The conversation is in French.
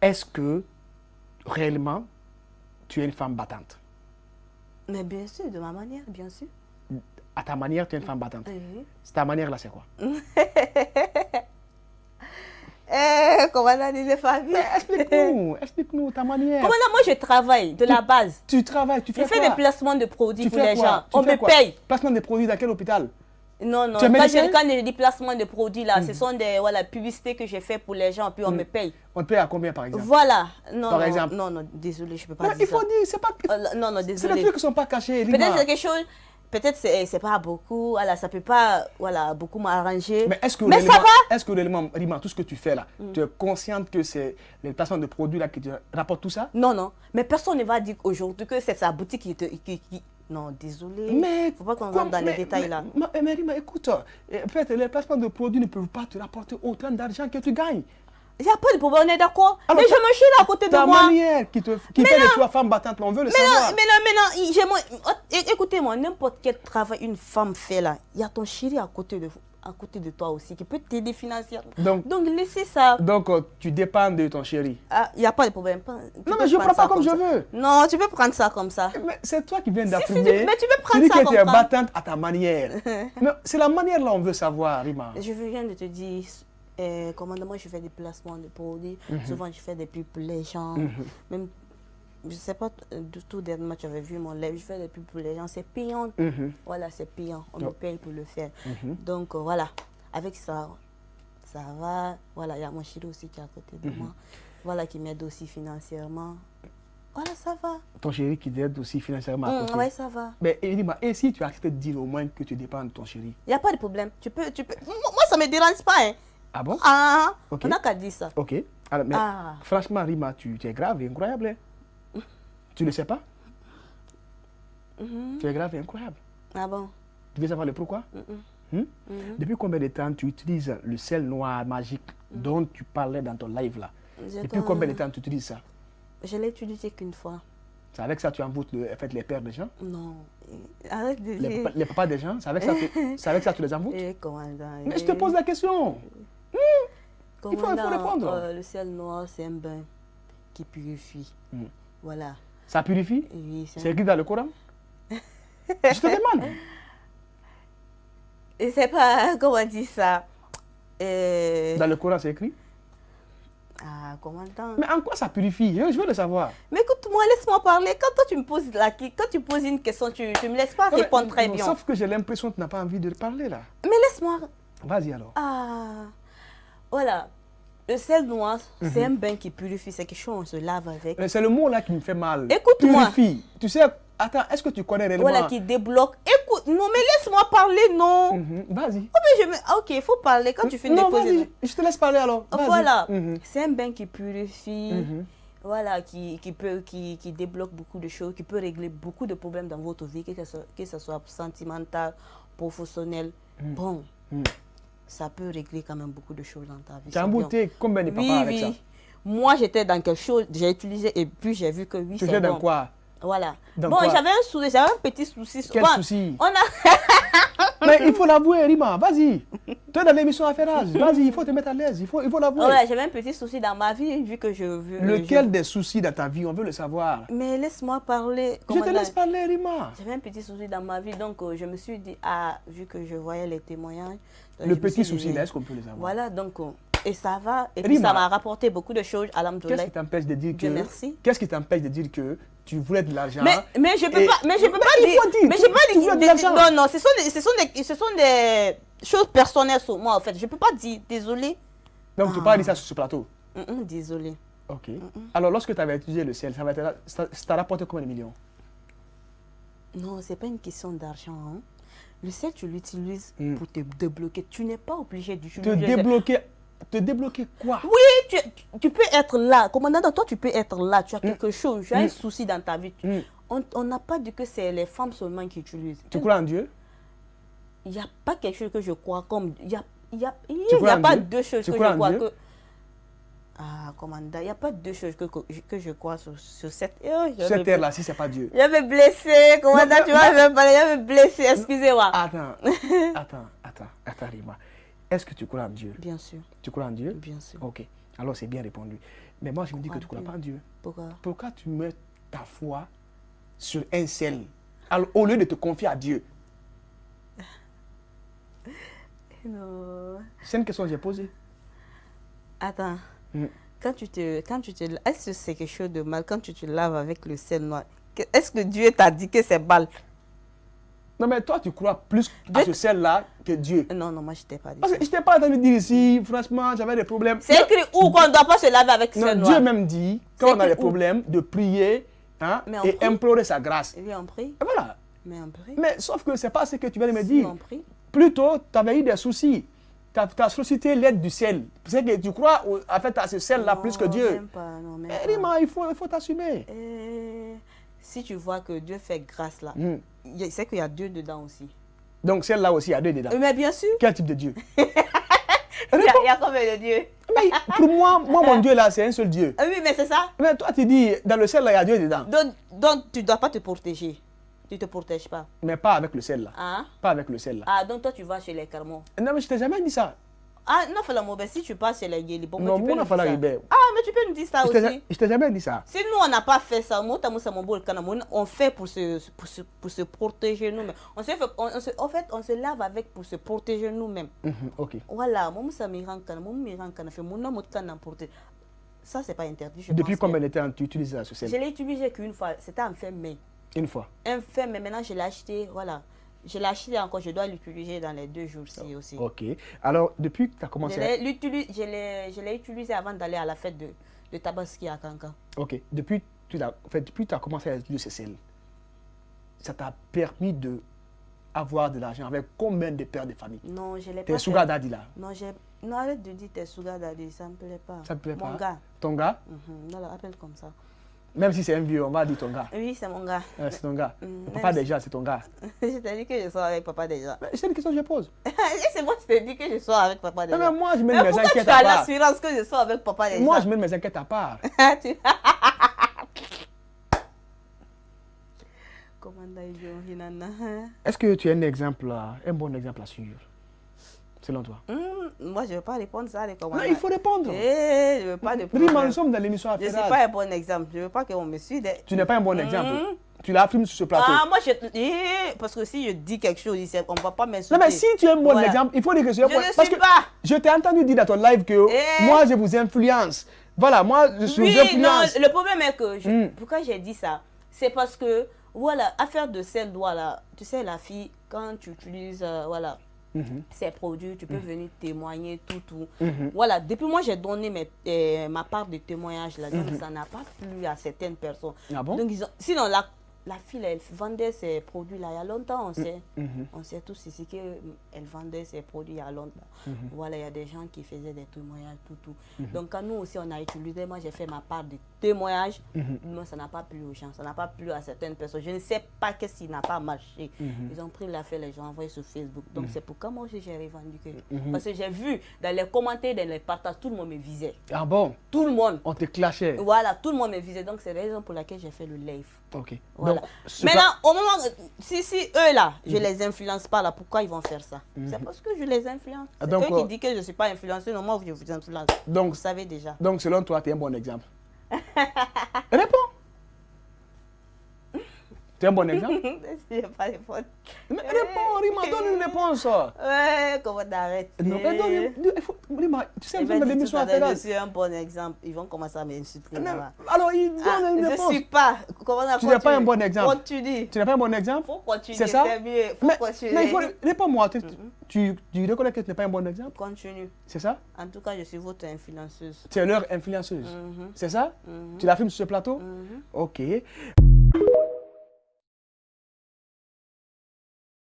est-ce que, réellement, tu es une femme battante? Mais bien sûr, de ma manière, bien sûr. À ta manière, tu es une femme battante. Oui. Ta manière, là, c'est quoi? Commandant de famille. Explique-nous ta manière. Commandant, moi, je travaille de la base. Tu travailles, tu fais Je fais quoi? des placements de produits pour les quoi? gens. On me paye. Placement de produits dans quel hôpital? Non, non. Tu es médecin? Quand je dis placement de produits, là, ce sont des publicités que je fais pour les gens, puis on me paye. On te paye à combien, par exemple? Voilà. Non, par non, exemple. non, désolé, je ne peux pas Non, dire il faut ça. dire, c'est pas... Non, non, C'est désolé. des trucs qui ne sont pas cachés, Rima. Peut-être c'est quelque chose... Peut-être c'est pas beaucoup, voilà, ça peut pas beaucoup m'arranger. Mais est-ce que ça va? Est-ce que réellement, Rima, tout ce que tu fais là, tu es consciente que c'est les placements de produits là qui te rapportent tout ça? Non, non. Mais personne ne va dire aujourd'hui que c'est sa boutique qui... Non, désolé. Mais faut pas qu'on rentre dans les détails là. Mais Rima, écoute, peut-être les placements de produits ne peuvent pas te rapporter autant d'argent que tu gagnes. Il n'y a pas de problème, on est d'accord. Mais Alors, je me suis là à côté de ta moi. manière qui fait de toi femme battante, on veut le savoir. Mais non, écoutez-moi, n'importe quel travail une femme fait là, il y a ton chéri à côté de toi aussi qui peut t'aider financièrement. Donc laissez ça. Donc tu dépends de ton chéri. Ah, il n'y a pas de problème. Non, mais je ne prends pas comme je veux. Non, tu peux prendre ça comme ça. Mais c'est toi qui viens d'affirmer. Mais tu peux prendre ça comme ça. Tu dis que tu es ça. battante à ta manière. Mais c'est la manière là on veut savoir, Rima. Je viens de te dire. Moi je fais des placements de produits, souvent je fais des pubs pour les gens, même je sais pas du tout dernièrement tu avais vu mon live, je fais des pubs pour les gens, c'est payant, voilà c'est payant, on me paye pour le faire, donc voilà, avec ça, ça va, voilà il y a mon chéri aussi qui est à côté de moi, voilà qui m'aide aussi financièrement, voilà ça va. Ton chéri qui t'aide aussi financièrement à côté. Oui ça va. Mais Rima, et si tu acceptes de dire au moins que tu dépends de ton chéri? Il n'y a pas de problème, tu peux, moi ça me dérange pas hein. Ah bon? Ah, okay. On n'a qu'à dire ça. Ok. Alors, mais franchement, Rima, tu es grave et incroyable. Hein? Tu ne sais pas? Tu es grave et incroyable. Ah bon? Tu veux savoir le pourquoi? Depuis combien de temps tu utilises le sel noir magique dont tu parlais dans ton live là? Depuis combien de temps tu utilises ça? Je l'ai utilisé qu'une fois. C'est avec ça que tu envoûtes les pères des gens? Non. Arrête de dire. Les papas des gens? C'est avec ça que tu les envoûtes? Mais je te pose la question. Il faut répondre. Le ciel noir, c'est un bain qui purifie. Voilà. Ça purifie? Oui. C'est écrit dans le Coran? Je te demande. Je ne sais pas comment dire ça. Dans le Coran, c'est écrit? Ah, comment tant? Mais en quoi ça purifie? Je veux le savoir. Mais écoute-moi, laisse-moi parler. Quand toi tu me poses une question, tu ne me laisses pas répondre très bien. Sauf que j'ai l'impression que tu n'as pas envie de parler là. Mais laisse-moi. Vas-y alors. Ah, voilà. Le sel noir, c'est un bain qui purifie. C'est quelque chose on se lave avec. C'est le mot là qui me fait mal. Écoute-moi. Purifie. Tu sais, attends, est-ce que tu connais réellement? Voilà, qui débloque. Écoute, non, mais laisse-moi parler, non. Vas-y. Ok, il faut parler quand tu finis de poser. Non, je te laisse parler alors. Voilà, c'est un bain qui purifie. Voilà, qui débloque beaucoup de choses, qui peut régler beaucoup de problèmes dans votre vie, que ce soit sentimental, professionnel. Bon. Ça peut régler quand même beaucoup de choses dans ta vie. Tu as embouté combien de papas avec ça? Moi, j'étais dans quelque chose, j'ai utilisé et puis j'ai vu que oui, c'est bon. Tu étais dans quoi? Voilà. Dans bon, quoi? j'avais un petit souci. Quel souci? On a... Mais il faut l'avouer, Rima, vas-y. Tu es dans l'émission Affairage, vas-y, il faut te mettre à l'aise, il faut l'avouer. Voilà, j'avais un petit souci dans ma vie, vu que Lequel des soucis dans ta vie, on veut le savoir. Mais laisse-moi parler. Je te laisse parler, Rima. J'avais un petit souci dans ma vie, donc je me suis dit, vu que je voyais les témoignages. Le petit souci, là, est-ce qu'on peut les avoir? Voilà, donc, et ça va, et puis ça m'a rapporté beaucoup de choses, alhamdoulilah. Qu'est-ce qui t'empêche de dire que... Merci. Qu'est-ce qui t'empêche de dire que tu voulais de l'argent? Mais je peux pas, mais je peux pas dire... Mais je peux pas dire... Non, ce sont des choses personnelles sur moi, en fait. Je peux pas dire, désolé. Donc, tu peux pas dire ça sur ce plateau? Désolé. Ok. Alors, lorsque tu avais utilisé le ciel, ça t'a rapporté combien de millions? Non, c'est pas une question d'argent, hein. Le sel, tu l'utilises pour te débloquer. Tu n'es pas obligé d'utiliser. Te débloquer quoi? Oui, tu peux être là. Commandant, toi, tu peux être là. Tu as quelque chose, tu as un souci dans ta vie. On n'a pas dit que c'est les femmes seulement qui utilisent. Tu crois en Dieu? Il n'y a pas quelque chose que je crois comme... Il n'y a pas deux choses que je crois que... Ah, commandant, il n'y a pas deux choses que je crois sur cette... Cette terre-là, si ce n'est pas Dieu. J'avais blessé, commandant, tu vas me parler, j'avais blessé, excusez-moi. Attends, Rima. Est-ce que tu crois en Dieu? Bien sûr. Tu crois en Dieu? Bien sûr. Ok, alors c'est bien répondu. Mais moi, je me dis que tu ne crois pas en Dieu. Pourquoi? Pourquoi tu mets ta foi sur un sel au lieu de te confier à Dieu? Non. C'est une question que j'ai posée. Attends. Est-ce que c'est quelque chose de mal quand tu te laves avec le sel noir? Est-ce que Dieu t'a dit que c'est mal? Non, mais toi, tu crois plus à ce sel-là que Dieu. Non, moi, je t'ai pas dit Parce ça. que je t'ai pas entendu dire ici, franchement, j'avais des problèmes. C'est écrit où qu'on ne doit pas se laver avec le sel noir? Dieu même dit, quand on a des problèmes, de prier et implorer sa grâce. Oui, on prie. Et voilà. Mais on prie. Mais sauf que ce n'est pas ce que tu viens de me dire. On prie. Plutôt, tu avais eu des soucis. Tu as sollicité l'aide du sel. C'est que tu crois en fait, à ce sel-là plus que Dieu. Même pas, non, même Eh, Rima, il faut t'assumer. Si tu vois que Dieu fait grâce là, c'est qu'il y a Dieu dedans aussi. Donc celle-là aussi, il y a deux dedans. Mais bien sûr. Quel type de Dieu? Il y a combien de dieux? Mais pour moi, mon Dieu là, c'est un seul Dieu. Oui, mais c'est ça. Mais toi, tu dis, dans le sel là, il y a Dieu dedans. Donc tu ne dois pas te protéger. Tu ne te protèges pas. Mais pas avec le sel là. Hein? Pas avec le sel là. Ah, donc toi tu vas chez les Carmons. Non, mais je t'ai jamais dit ça. Ah, non, fais la mauvaise. Si tu passes chez les Guéli, bon, Non, tu peux moi, nous dire ça. Ah, mais tu peux nous dire ça aussi. Je t'ai jamais dit ça. Si nous, on n'a pas fait ça, on fait pour se protéger nous-mêmes. En fait, on se lave avec pour se protéger nous-mêmes. Ok. Voilà, ça, c'est pas interdit. Depuis combien de temps tu utilises ce sel? Je l'ai utilisé qu'une fois. C'était en fin mai. Une fois. En fin mai. Maintenant, je l'ai acheté. Voilà. Je l'ai acheté encore. Je dois l'utiliser dans les 2 jours-ci aussi. Ok. Alors, depuis que tu as commencé Je l'ai utilisé avant d'aller à la fête de Tabaski à Kankan. Ok. Depuis que tu as commencé à utiliser ce sel, ça t'a permis de avoir de l'argent avec combien de pères de famille? Non, je l'ai pas. Tes sugar daddy là? Non, arrête de dire tes sugar daddy, ça ne me plaît pas. Ça ne te plaît pas? Mon gars. Ton gars? Non, appelle comme ça. Même si c'est un vieux, on va dire ton gars. Oui, c'est mon gars. C'est ton gars. Papa déjà, c'est ton gars. Je t'ai dit que je sors avec papa déjà. C'est une question que je pose. C'est moi qui t'ai dit que je sors avec papa déjà. Mais moi, je mets mes enquêtes à part. part. Tu as l'assurance que je sors avec papa déjà. Moi, je mets mes enquêtes à part. Est-ce que tu as un exemple, un bon exemple à suivre, selon toi? Moi, je ne veux pas répondre ça. Non, il faut répondre. Je ne veux pas de Rima, nous sommes dans l'émission Je ne suis pas un bon exemple. Je ne veux pas qu'on me suive. Tu n'es pas un bon exemple. Tu l'affirmes sur ce plateau. Ah, moi, parce que si je dis quelque chose, on ne va pas m'insulter. Non, mais si tu es un bon exemple, il faut dire que tu es un bon exemple. Je ne suis pas. Je t'ai entendu dire dans ton live que moi, je vous influence. Voilà, moi, je suis vous influence. Non, le problème est que, pourquoi j'ai dit ça? C'est parce que, voilà, affaire de sel doigt là, tu sais, la fille, quand tu utilises, voilà, ces produits, tu peux venir témoigner, tout. Voilà, depuis moi, j'ai donné ma part de témoignage là, donc ça n'a pas plu à certaines personnes. Ah bon? Donc, sinon, la fille, elle vendait ses produits là il y a longtemps, on sait tous ici qu'elle vendait ses produits il y a longtemps. Voilà, il y a des gens qui faisaient des témoignages, tout. Donc, quand nous aussi, on a utilisé, moi, j'ai fait ma part de témoignage, moi, ça n'a pas plu aux gens, ça n'a pas plu à certaines personnes. Je ne sais pas qu'est-ce qui n'a pas marché. Ils ont pris l'affaire, les gens ont envoyé sur Facebook. Donc, c'est pourquoi moi aussi, j'ai revendiqué. Parce que j'ai vu dans les commentaires, dans les partages, tout le monde me visait. Ah bon? Tout le monde. On te clashait. Voilà, tout le monde me visait. Donc, c'est la raison pour laquelle j'ai fait le live. Ok. Voilà. Maintenant, au moment, si eux là, je les influence pas là, pourquoi ils vont faire ça? C'est parce que je les influence. C'est eux qui disent que je ne suis pas influencée, non, moi je vous influence. Donc, vous savez déjà. Donc, selon toi, tu es un bon exemple. Réponds. Tu es un bon exemple? Je ne vais pas répondre. Mais réponds, Rima, donne une réponse. Ouais, comment t'arrêtes? Non, mais Rima, tu sais, l'émission à faire. Je suis un bon exemple. Ils vont commencer à m'insulter. Alors, ils donnent une réponse. Je ne suis pas. Tu n'es pas un bon exemple. Continue. Tu n'es pas un bon exemple? Faut continuer. C'est ça? Mais il faut... Réponds-moi. Tu reconnais que tu n'es pas un bon exemple? Continue. C'est ça? En tout cas, je suis votre influenceuse. Tu es leur influenceuse. C'est ça? Tu l'affirmes sur ce plateau? Ok.